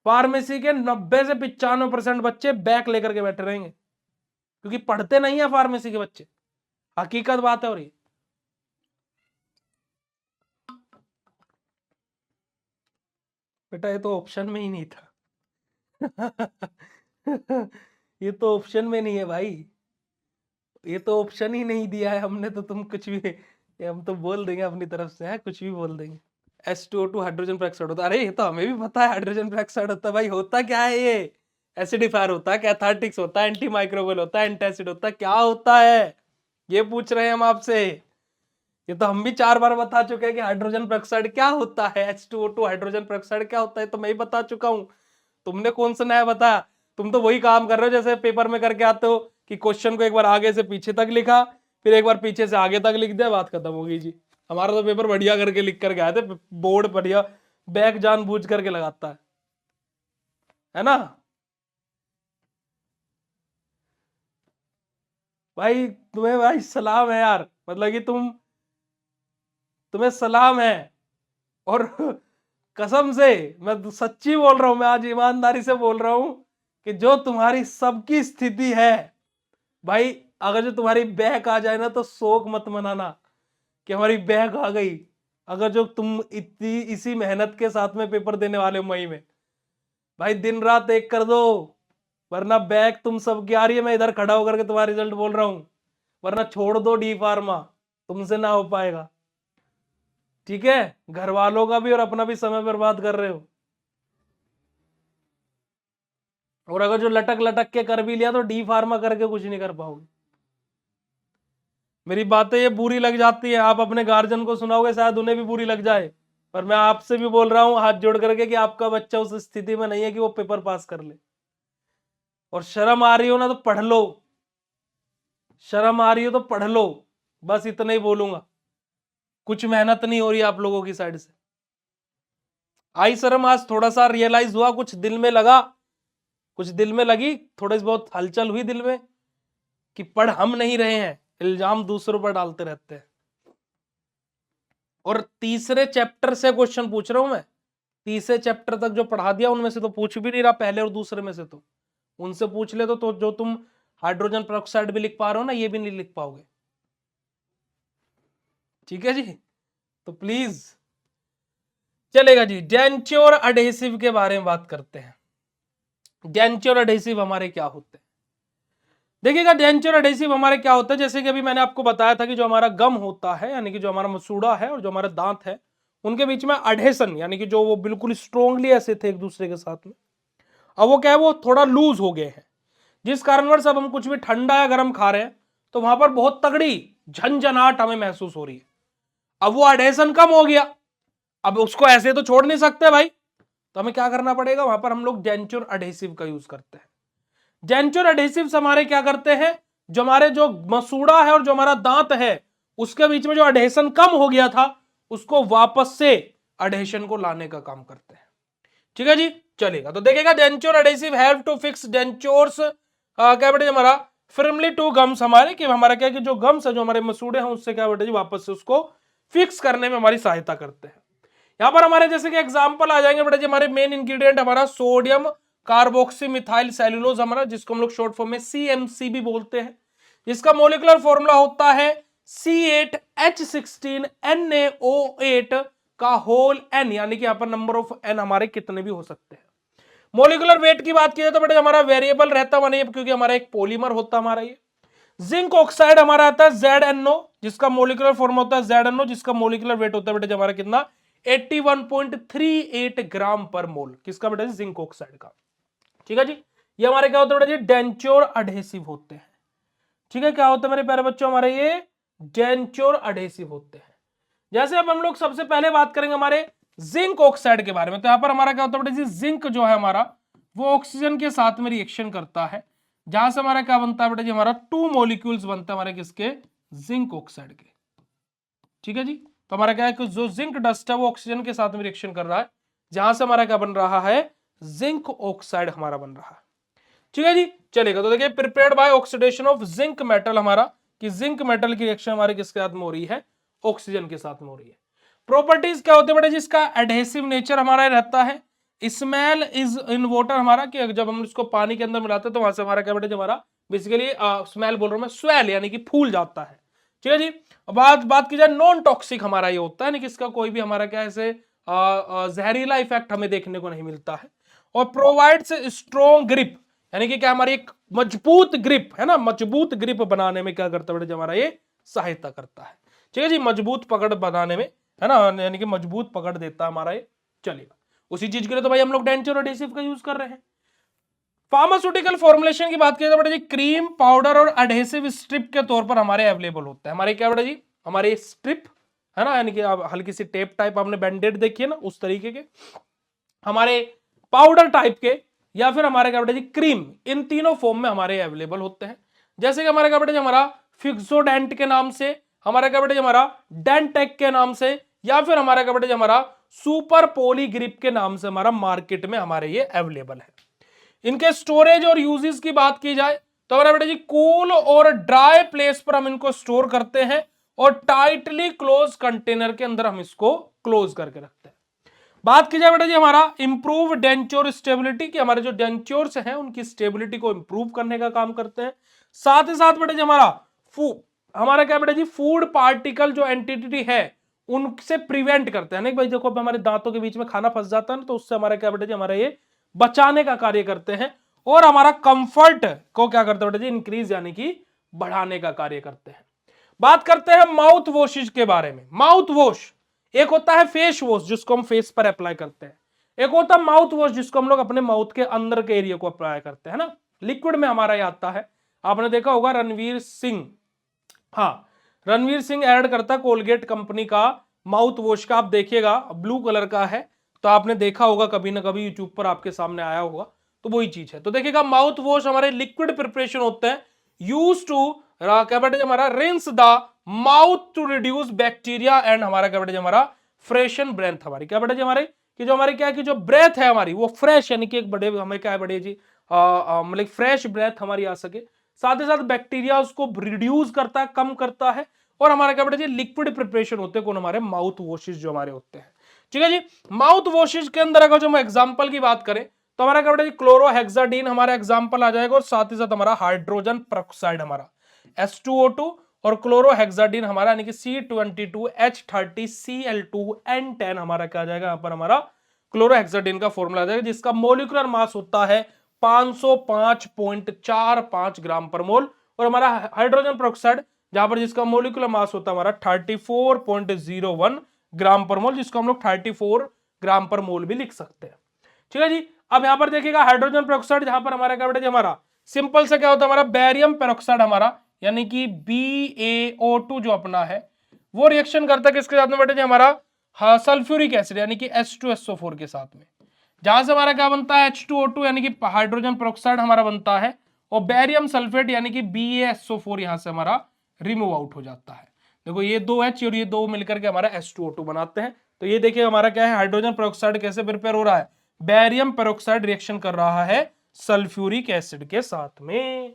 फार्मेसी के 90 से 95% बच्चे बैक लेकर के बैठे रहेंगे, क्योंकि पढ़ते नहीं है फार्मेसी के बच्चे। हकीकत बात है। और ये बेटा ये तो ऑप्शन में ही नहीं था। ये तो ऑप्शन में नहीं है भाई, ये तो ऑप्शन ही नहीं दिया है हमने, तो तुम कुछ भी, ये हम तो बोल देंगे अपनी तरफ से है, कुछ भी बोल देंगे। H2O2 हाइड्रोजन पेरोक्साइड होता है। अरे ये तो हमें भी पता है हाइड्रोजन पेरोक्साइड होता है भाई। होता क्या है ये? एसिडिफायर होता है, कैथार्टिक्स होता है, एंटी माइक्रोबियल होता है, एंटासिड होता है, क्या होता है ये पूछ रहे हैं हम आपसे। ये तो हम भी 4 बार बता चुके हैं कि हाइड्रोजन पेरोक्साइड क्या होता है, H2O2 हाइड्रोजन पेरोक्साइड क्या होता है, तो मैं ही बता चुका हूं। तुमने कौन सा नया बताया? तुम तो वही काम कर रहे हो जैसे पेपर में करके आते हो कि क्वेश्चन को एक बार आगे से पीछे तक लिखा, फिर एक बार पीछे से आगे तक लिख दिया, बात खत्म हो गई जी। हमारा तो पेपर बढ़िया करके लिख करके आए थे, बोर्ड बढ़िया बैक जानबूझ करके लगाता है ना भाई? तुम्हें भाई सलाम है यार, मतलब कि तुम्हें सलाम है। और कसम से मैं तो सच्ची बोल रहा हूं, मैं आज ईमानदारी से बोल रहा हूं कि जो तुम्हारी सबकी स्थिति है भाई, अगर जो तुम्हारी बैक आ जाए ना तो शोक मत मनाना कि हमारी बैक आ गई। अगर जो तुम इतनी इसी मेहनत के साथ में पेपर देने वाले हो मई में, भाई दिन रात एक कर दो, वरना बैक तुम सबकी आ रही है, मैं इधर खड़ा होकर के तुम्हारा रिजल्ट बोल रहा हूं। वरना छोड़ दो डी फार्मा, तुमसे ना हो पाएगा। ठीक है, घर वालों का भी और अपना भी समय बर्बाद कर रहे हो। और अगर जो लटक लटक के कर भी लिया तो डी फार्मा करके कुछ नहीं कर पाओगे। मेरी बातें ये बुरी लग जाती है, आप अपने गार्जियन को सुनाओगे शायद उन्हें भी बुरी लग जाए, पर मैं आपसे भी बोल रहा हूं हाथ जोड़ करके कि आपका बच्चा उस स्थिति में नहीं है कि वो पेपर पास कर ले। और शर्म आ रही हो ना तो पढ़ लो, शर्म आ रही हो तो पढ़ लो, बस इतना ही बोलूंगा। कुछ मेहनत नहीं हो रही आप लोगों की साइड से। आई शर्म आज थोड़ा सा रियलाइज हुआ, कुछ दिल में लगा, कुछ दिल में लगी, थोड़ी बहुत हलचल हुई दिल में कि पढ़ हम नहीं रहे हैं, इल्जाम दूसरों पर डालते रहते हैं। और तीसरे चैप्टर से क्वेश्चन पूछ रहा हूं मैं, तीसरे चैप्टर तक जो पढ़ा दिया उनमें से तो पूछ भी नहीं रहा, पहले और दूसरे में से तो उनसे पूछ ले तो जो तुम हाइड्रोजन पेरोक्साइड भी लिख पा रहे हो ना, ये भी नहीं लिख पाओगे। ठीक है जी, तो प्लीज चलेगा जी। डेंचर अडेसिव के बारे में बात करते हैं। डेंचर अडेसिव हमारे क्या होते हैं, देखिएगा। डेंचर अडेसिव हमारे क्या होता है, जैसे कि अभी मैंने आपको बताया था कि जो हमारा गम होता है, यानी कि जो हमारा मसूड़ा है और जो हमारा दांत है, उनके बीच में अडेशन, यानी कि जो वो बिल्कुल स्ट्रोंगली ऐसे थे एक दूसरे के साथ में, अब वो क्या है, वो थोड़ा लूज हो गए हैं, जिस कारणवश अब हम कुछ भी ठंडा या गर्म खा रहे हैं तो वहां पर बहुत तगड़ी झंझनाहट हमें महसूस हो रही है। अब वो अडेशन कम हो गया, अब उसको ऐसे तो छोड़ नहीं सकते भाई, तो हमें क्या करना पड़ेगा, वहां पर हम लोग डेंचर अडेसिव का यूज करते हैं। डेंचर अडेसिव्स हमारे क्या करते हैं, जो हमारे जो मसूड़ा है और जो हमारा दांत है उसके बीच में जो अडेशन कम हो गया था उसको वापस से अडेशन को लाने का काम करते हैं। ठीक है जी, चलेगा। तो देखिएगा, denture adhesive help to fix dentures क्या बेटे हमारा फिर्मली टू गम्स, हमारे कि हमारा क्या कि जो गम्स है, जो हमारे मसूड़े हैं, उससे क्या बेटे जी वापस से उसको फिक्स करने में हमारी सहायता करते हैं। यहां पर हमारे जैसे कि एग्जांपल आ जाएंगे बेटा जी, हमारे मेन इंग्रेडिएंट हमारा सोडियम कार्बोक्सी मिथाइल सेल्यूलोज, हमारा जिसको हम लोग शॉर्ट फॉर्म में सीएमसी भी बोलते हैं, जिसका मोलिकुलर फॉर्मूला होता है C8H16NaO8 का होल n, यानी कि यहां पर नंबर ऑफ n हमारे कितने भी हो सकते हैं। मोलिकुलर वेट की बात की जाए तो बेटा हमारा वेरिएबल रहता है, क्योंकि हमारा एक पॉलीमर होता है हमारा ये। जिंक ऑक्साइड हमारा आता है ZnO, जिसका मोलिकुलर फॉर्म होता है ZnO, जिसका मोलिकुलर वेट होता है बेटा हमारा कितना 81.38 ग्राम पर मोल, किसका बेटा जिंक ऑक्साइड का। ठीक है जी, ये हमारे क्या होता है बेटा जी डेंचर अडेसिव होते हैं। ठीक है, क्या होता है मेरे प्यारे बच्चों, हमारे ये डेंचर अडेसिव होते हैं। जैसे अब हम लोग सबसे पहले बात करेंगे हमारे जिंक ऑक्साइड के बारे में, तो यहां पर हमारा क्या होता है बेटा जी, जिंक जो है हमारा वो ऑक्सीजन के साथ में रिएक्शन करता है, जहां से हमारा क्या बनता है बेटा जी, हमारा 2 मॉलिक्यूल्स बनता है हमारे किसके, जिंक ऑक्साइड के। ठीक है जी, तो हमारा क्या है कि जो जिंक डस्ट है वो ऑक्सीजन के साथ में रिएक्शन कर रहा है, जहां से हमारा क्या बन रहा है, जिंक ऑक्साइड हमारा बन रहा है। ठीक है जी, चलेगा। तो देखिए, prepared by oxidation of zinc metal, हमारा कि जिंक मेटल की रिएक्शन हमारे किसके साथ में हो रही है, ऑक्सीजन के साथ में हो रही है। प्रॉपर्टीज क्या होते हैं बेटा, जिसका एडहेसिव नेचर हमारा रहता है। स्मेल इज इन वाटर, हमारा कि जब हम इसको पानी के अंदर मिलाते हैं तो वहां से हमारा क्या बेटा हमारा बेसिकली स्मेल बोल रहा हूं मैं, स्वेल यानी कि फूल जाता है। ठीक है जी, बात की जाए नॉन टॉक्सिक हमारा ये होता है, नहीं किसका कोई भी हमारा क्या ऐसे जहरीला इफेक्ट हमें देखने को नहीं मिलता है। और प्रोवाइड्स स्ट्रॉन्ग ग्रिप, यानी कि क्या हमारी एक मजबूत ग्रिप है ना, मजबूत ग्रिप बनाने में क्या करता है बेटा हमारा ये सहायता करता है। ठीक है जी, मजबूत पकड़ बनाने में है ना, यानी कि मजबूत पकड़ देता है हमारा ये। चलिएगा, उसी चीज के लिए तो भाई हम लोग डेंचर एडेसिव का यूज कर रहे हैं। फार्मास्यूटिकल फॉर्मुलेशन की बात करें तो बेटा जी क्रीम पाउडर और एडहेसिव स्ट्रिप के तौर पर हमारे अवेलेबल होता है। हमारे क्या बेटा जी, हमारे स्ट्रिप है ना, यानी कि हल्की सी टेप टाइप आपने बैंडेड देखी है ना, उस तरीके के हमारे पाउडर टाइप के, या फिर हमारे क्या बेटा जी क्रीम, इन तीनों फॉर्म में हमारे अवेलेबल होते हैं। जैसे कि हमारे क्या बेटा जी हमारा फिक्सोडेंट के नाम से, हमारा क्या बेटा जी हमारा डेंटेक के नाम से, या फिर हमारा क्या बेटा जी हमारा सुपर पोली ग्रिप के नाम से हमारा मार्केट में हमारे ये अवेलेबल है। इनके स्टोरेज और यूजेस की बात की जाए तो हमारा बेटा जी कूल और ड्राई प्लेस पर हम इनको स्टोर करते हैं और टाइटली क्लोज कंटेनर के अंदर हम इसको क्लोज करके रखते हैं। बात की जाए बेटा जी हमारा इंप्रूव डेंचर स्टेबिलिटी, कि हमारे जो डेंचर्स हैं उनकी स्टेबिलिटी को इंप्रूव करने का काम करते हैं। साथ ही साथ बेटा जी हमारा क्या बेटा जी फूड पार्टिकल जो एंटिटी है उनसे प्रिवेंट करते हैं। नहीं भाई देखो, हमारे दांतों के बीच में खाना फंस जाता है ना, तो उससे हमारा क्या बेटा जी हमारा ये बचाने का कार्य करते हैं। और हमारा कंफर्ट को क्या करते हैं बेटा जी, इंक्रीज यानी कि बढ़ाने का कार्य करते हैं। बात करते हैं माउथ वॉशेज के बारे में। माउथ वॉश, एक होता है फेस वॉश जिसको हम फेस पर अप्लाई करते हैं, एक होता है माउथ वॉश जिसको हम लोग अपने माउथ के अंदर के एरिया को अप्लाई करते हैं ना, लिक्विड में हमारा ये आता है। आपने देखा होगा रणवीर सिंह, हाँ रणवीर सिंह ऐड करता कोलगेट कंपनी का माउथ वॉश का, आप देखिएगा ब्लू कलर का है, तो आपने देखा होगा कभी ना कभी यूट्यूब पर आपके सामने आया होगा, तो वही चीज है। तो देखिएगा माउथ वॉश हमारे लिक्विड प्रिपरेशन होते हैं, यूज टू क्या बेटे हमारा rinse the mouth to reduce bacteria and हमारा क्या बेटे हमारा फ्रेशन ब्रेथ, हमारी क्या बेटे हमारे कि जो हमारी क्या है कि जो ब्रेथ है हमारी वो फ्रेश, यानी कि एक बड़े हमें क्या है बड़े जी मतलब फ्रेश ब्रेथ हमारी आ सके, साथ ही साथ बैक्टीरिया उसको रिड्यूस करता है, कम करता है, और हमारा क्या बेटा जी लिक्विड प्रिपरेशन होते हैं कौन हमारे माउथ वॉशेस जो हमारे होते हैं। ठीक है जी, माउथ वॉशेस के अंदर अगर जो हम एग्जांपल की बात करें तो हमारा क्या बेटा जी क्लोरोहेक्साडीन हमारा एग्जांपल आ जाएगा, और साथ ही साथ हमारा हाइड्रोजन पेरोक्साइड हमारा H2O2, और क्लोरोहेक्साडीन हमारा यानी कि C22H30Cl2N10 हमारा क्या आ जाएगा यहाँ पर हमारा क्लोरोहेक्साडीन का फॉर्मूला आ जाएगा, जिसका मोलिकुलर मास होता है 505.45 ग्राम पर मोल, और हमारा हाइड्रोजन पेरोक्साइड जहां पर जिसका मोलिकुलर मास होता है हमारा 34.01 ग्राम पर मोल, जिसको हम लोग 34 ग्राम पर मोल भी लिख सकते हैं। ठीक है जी, अब यहां पर देखिएगा हाइड्रोजन पेरोक्साइड जहां पर हमारा क्या बेटा जी हमारा सिंपल से क्या होता है हमारा बैरियम पेरोक्साइड हमारा यानी कि BaO2 जो अपना है वो रिएक्शन करता है किसके साथ में बेटा जी हमारा सल्फ्यूरिक एसिड यानी कि H2SO4 के साथ में, जहां से हमारा क्या बनता है H2O2 यानी कि हाइड्रोजन पेरोक्साइड हमारा बनता है, और बैरियम सल्फेट यानी कि BaSO4 यहां से हमारा रिमूव आउट हो जाता है। देखो ये दो H और ये दो मिलकर के हमारा H2O2 बनाते हैं। तो ये देखिए हमारा क्या है हाइड्रोजन पेरोक्साइड कैसे प्रिपेयर हो रहा है, बैरियम पेरोक्साइड रिएक्शन कर रहा है सल्फ्यूरिक एसिड के साथ में।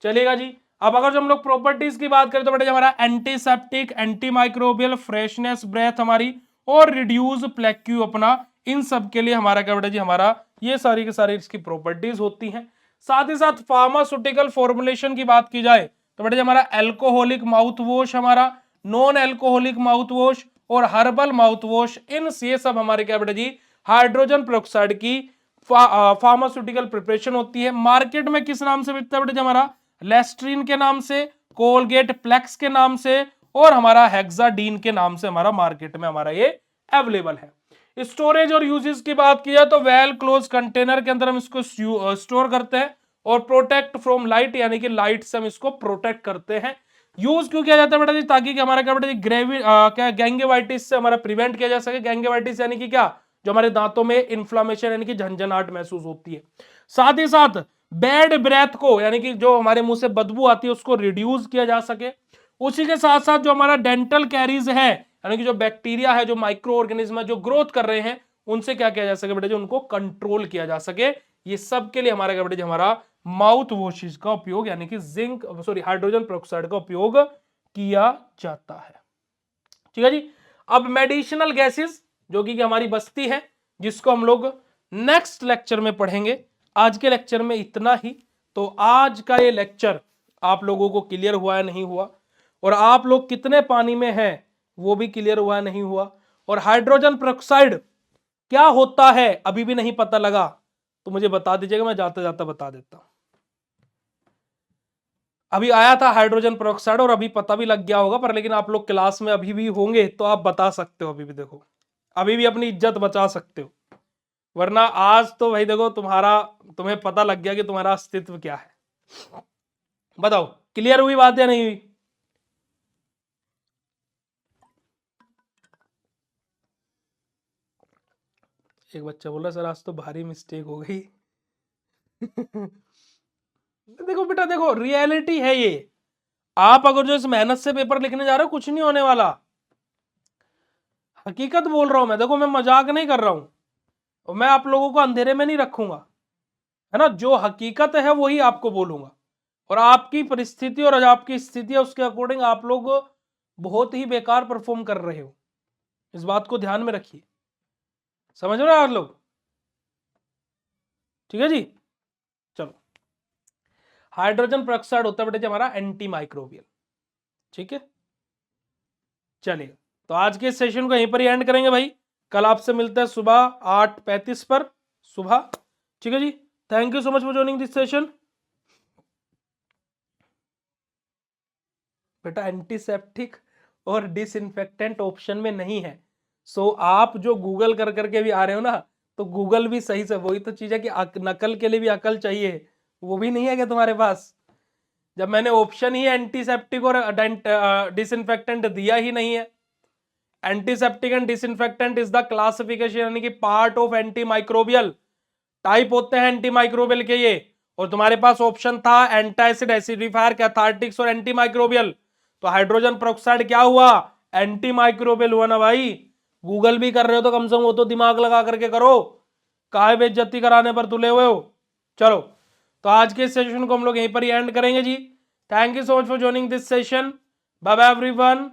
चलेगा जी, अब अगर जो हम लोग प्रॉपर्टीज की बात करें तो बेटा हमारा antiseptic, anti microbial, freshness breath हमारी, और रिड्यूस प्लेक्यू अपना, इन सब के लिए हमारा क्या बेटा जी हमारा ये सारी की सारी इसकी प्रॉपर्टीज होती हैं। साथ ही साथ फार्मास्यूटिकल फॉर्मुलेशन की बात की जाए तो बेटा जी हमारा एल्कोहलिक माउथ वॉश हमारा, नॉन एल्कोहलिक माउथ वॉश और हर्बल माउथ वॉश, इन ये सब हमारे क्या बेटा जी हाइड्रोजन पेरोक्साइड की फार्मास्यूटिकल प्रिपरेशन होती है। मार्केट में किस नाम से बिकता है बेटा जी हमारा लेस्ट्रीन के नाम से, कोलगेट प्लेक्स के नाम से, और हमारा हेक्साडीन के नाम से हमारा मार्केट में हमारा ये अवेलेबल है। स्टोरेज और यूजेस की बात की जाए तो वेल क्लोज कंटेनर के अंदर हम इसको स्टोर करते हैं, और प्रोटेक्ट फ्रॉम लाइट यानी कि लाइट से हम इसको प्रोटेक्ट करते हैं। यूज क्यों किया जाता है बेटा जी ताकि कि हमारा क्या बेटा जी क्या गैंगेवाइटिस से हमारा प्रिवेंट किया जा सके। गैंगेवाइटिस यानी कि क्या जो हमारे दांतों में इन्फ्लामेशन यानी कि झंझनाहट महसूस होती है। साथ ही साथ बैड ब्रेथ को यानी कि जो हमारे मुंह से बदबू आती है उसको रिड्यूस किया जा सके। उसी के साथ साथ जो हमारा डेंटल कैरीज है यानी कि जो बैक्टीरिया है, जो माइक्रो ऑर्गेनिज्म है जो ग्रोथ कर रहे हैं, उनसे क्या किया जा सके बेटा जी उनको कंट्रोल किया जा सके। ये सब के लिए हमारा क्या बेटा जी हमारा माउथ वॉशेस का उपयोग यानी कि हाइड्रोजन पेरोक्साइड का उपयोग किया जाता है। ठीक है जी, अब मेडिसिनल गैसेस जो कि हमारी बस्ती है जिसको हम लोग नेक्स्ट लेक्चर में पढ़ेंगे। आज के लेक्चर में इतना ही। तो आज का ये लेक्चर आप लोगों को क्लियर हुआ है नहीं हुआ, और आप लोग कितने पानी में हैं वो भी क्लियर हुआ है नहीं हुआ, और हाइड्रोजन पेरोक्साइड क्या होता है अभी भी नहीं पता लगा तो मुझे बता दीजिएगा, मैं जाता जाता बता देता हूं। अभी आया था हाइड्रोजन पेरोक्साइड और अभी पता भी लग गया होगा, पर लेकिन आप लोग क्लास में अभी भी होंगे तो आप बता सकते हो, अभी भी देखो अभी भी अपनी इज्जत बचा सकते हो, वरना आज तो भाई देखो तुम्हें पता लग गया कि तुम्हारा अस्तित्व क्या है। बताओ क्लियर हुई बात या नहीं हुई? एक बच्चा बोला सर आज तो भारी मिस्टेक हो गई। देखो बेटा देखो रियलिटी है ये, आप अगर जो इस मेहनत से पेपर लिखने जा रहे हो कुछ नहीं होने वाला, हकीकत बोल रहा हूं मैं। देखो मैं मजाक नहीं कर रहा हूं, और मैं आप लोगों को अंधेरे में नहीं रखूंगा, है ना। जो हकीकत है वही आपको बोलूंगा, और आपकी परिस्थिति और आपकी स्थिति है उसके अकॉर्डिंग आप लोग बहुत ही बेकार परफॉर्म कर रहे हो, इस बात को ध्यान में रखिए। समझ रहे हो आप लोग? ठीक है जी, चलो। हाइड्रोजन पेरोक्साइड होता है बेटा हमारा एंटी माइक्रोबियल। ठीक है, चलिए तो आज के सेशन को यहीं पर ही एंड करेंगे भाई। कल आपसे मिलते हैं सुबह 8:35 पर सुबह। ठीक है जी, thank you so much for joining this session. बेटा एंटीसेप्टिक और डिसइंफेक्टेंट ऑप्शन में नहीं है, सो आप जो गूगल कर करके भी आ रहे हो ना, तो गूगल भी सही से, वही तो चीज है कि नकल के लिए भी अकल चाहिए, वो भी नहीं है क्या तुम्हारे पास? जब मैंने ऑप्शन ही एंटीसेप्टिक और डिसइंफेक्टेंट दिया ही नहीं है। Antiseptic and disinfectant is the classification, यानी कि part of anti microbial, type होते हैं एंटी माइक्रोबियल के ये। और तुम्हारे पास ऑप्शन था एंटासिड, एसिडिफायर, कैथार्टिक्स और एंटी माइक्रोबियल। तो हाइड्रोजन पेरोक्साइड क्या हुआ? एंटी माइक्रोबियल हुआ ना भाई। गूगल भी कर रहे हो तो कम से कम वो तो दिमाग लगा करके करो, काहे बेइज्जती कराने पर तुले हुए हो। चलो, तो आज के सेशन को हम लोग यहीं पर ही एंड करेंगे जी। Thank you so much for joining this session. Bye bye everyone,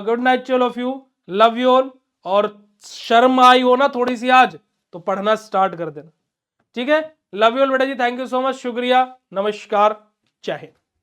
good night all of you, love you all. और शर्म आई हो ना थोड़ी सी आज, तो पढ़ना स्टार्ट कर देना, ठीक है। लव यू ऑल बेटा जी, थैंक यू सो मच, शुक्रिया, नमस्कार, जय हिंद।